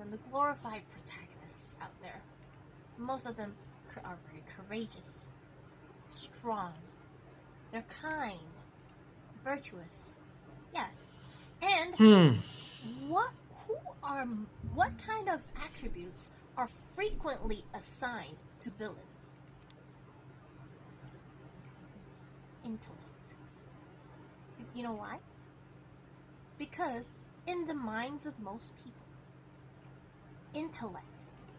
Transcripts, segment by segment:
and the glorified protagonists out there. Most of them are very courageous, strong, they're kind, virtuous. Yes. And what kind of attributes are frequently assigned to villains? Intellect. You know why? Because in the minds of most people, intellect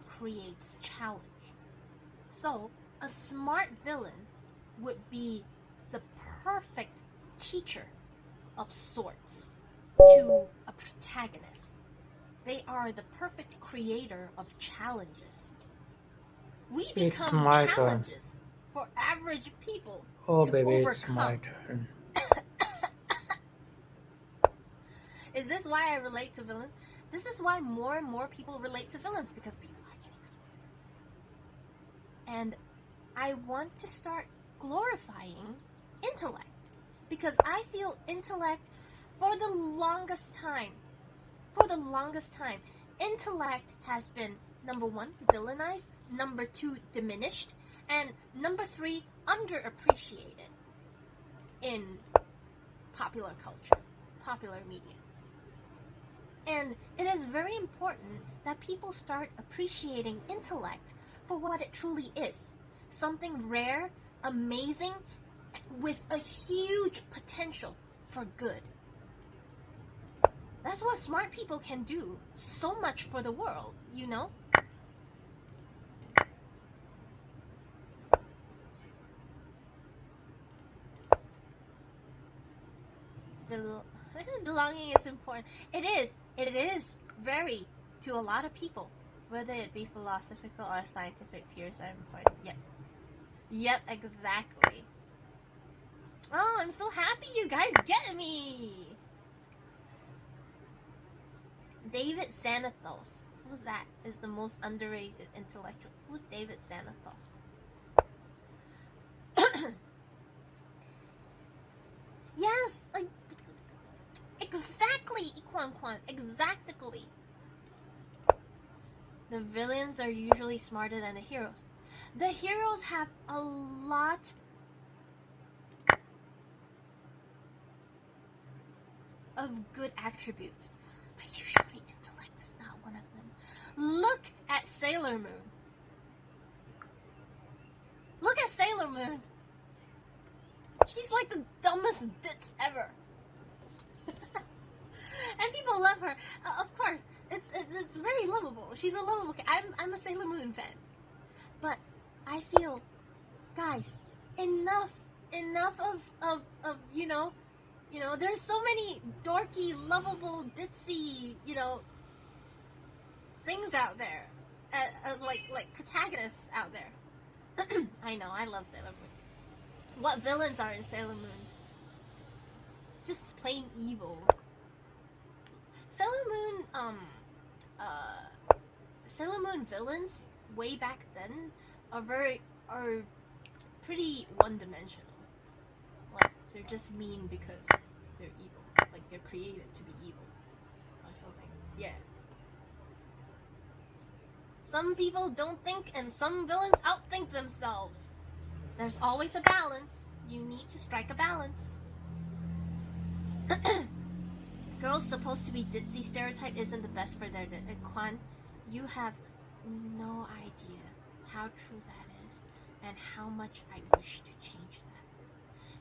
creates challenge. So, a smart villain would be the perfect teacher of sorts to a protagonist. They are the perfect creator of challenges. We become challenges for average people to overcome. It's my turn. Is this why I relate to villains? This is why more and more people relate to villains, because people are getting smarter. And I want to start glorifying intellect, because I feel intellect for the longest time, intellect has been, number one, villainized, number two, diminished, and number three, underappreciated in popular culture, popular media. And it is very important that people start appreciating intellect for what it truly is. Something rare, amazing, with a huge potential for good. That's what smart people can do so much for the world, you know? Belonging is important. It is very, to a lot of people, whether it be philosophical or scientific peers, are important. Yep, exactly. Oh, I'm so happy you guys get me. David Xanathos. Who's that? Is the most underrated intellectual. Who's David Xanathos? Yes, like exactly, Iquan, exactly. The villains are usually smarter than the heroes. The heroes have a lot of good attributes, but usually intellect is not one of them. Look at Sailor Moon. Look at Sailor Moon. She's like the dumbest ditz ever. And people love her. Of course, it's very lovable. She's a lovable kid. I'm a Sailor Moon fan. But I feel, guys, enough of you know, there's so many dorky, lovable, ditzy, things out there, like protagonists out there. I know, I love Sailor Moon. What villains are in Sailor Moon? Just plain evil. Sailor Moon villains way back then are pretty one-dimensional. Like, they're just mean because they're evil. Like, they're created to be evil or something. Yeah. Some people don't think, and some villains outthink themselves. There's always a balance. You need to strike a balance. Girls supposed to be ditzy stereotype isn't the best for their Kwan, you have no idea how true that is and how much I wish to change that.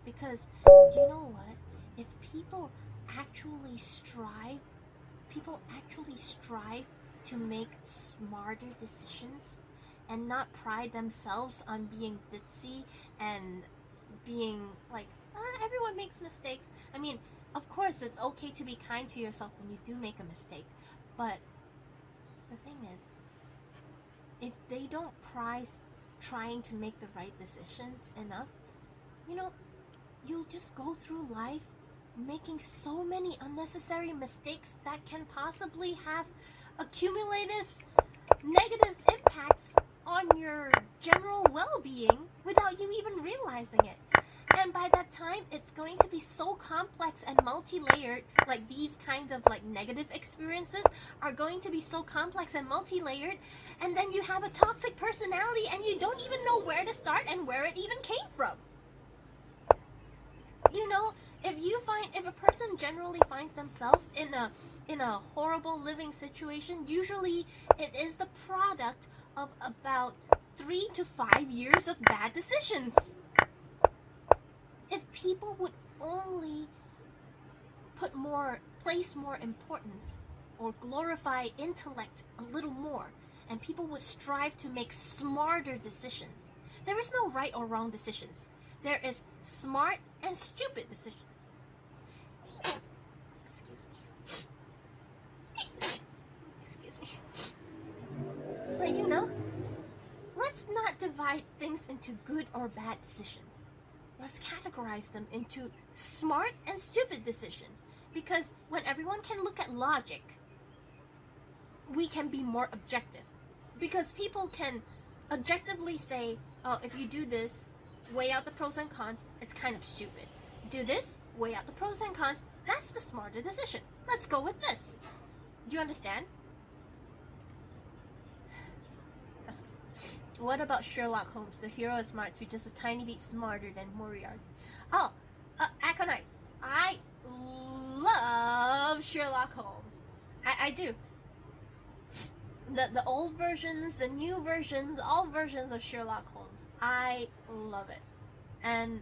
Because, do you know what? If people actually strive to make smarter decisions and not pride themselves on being ditzy and being like, everyone makes mistakes. I mean, of course, it's okay to be kind to yourself when you do make a mistake, but the thing is, if they don't prize trying to make the right decisions enough, you'll just go through life making so many unnecessary mistakes that can possibly have accumulative negative impacts on your general well-being without you even realizing it. And then by that time, it's going to be so complex and multi-layered. Like these kinds of like negative experiences are going to be so complex and multi-layered. And then you have a toxic personality and you don't even know where to start and where it even came from. You know, if a person generally finds themselves in a horrible living situation, usually it is the product of about 3 to 5 years of bad decisions. If people would only place more importance or glorify intellect a little more, and people would strive to make smarter decisions. There is no right or wrong decisions. There is smart and stupid decisions. Excuse me. But you know, let's not divide things into good or bad decisions. Let's categorize them into smart and stupid decisions. Because when everyone can look at logic, we can be more objective. Because people can objectively say, oh, if you do this, weigh out the pros and cons, it's kind of stupid. Do this, weigh out the pros and cons, that's the smarter decision. Let's go with this. Do you understand? What about Sherlock Holmes? The hero is smart too, just a tiny bit smarter than Moriarty. Oh, Aconite. I love Sherlock Holmes. I do. The old versions, the new versions, all versions of Sherlock Holmes. I love it. And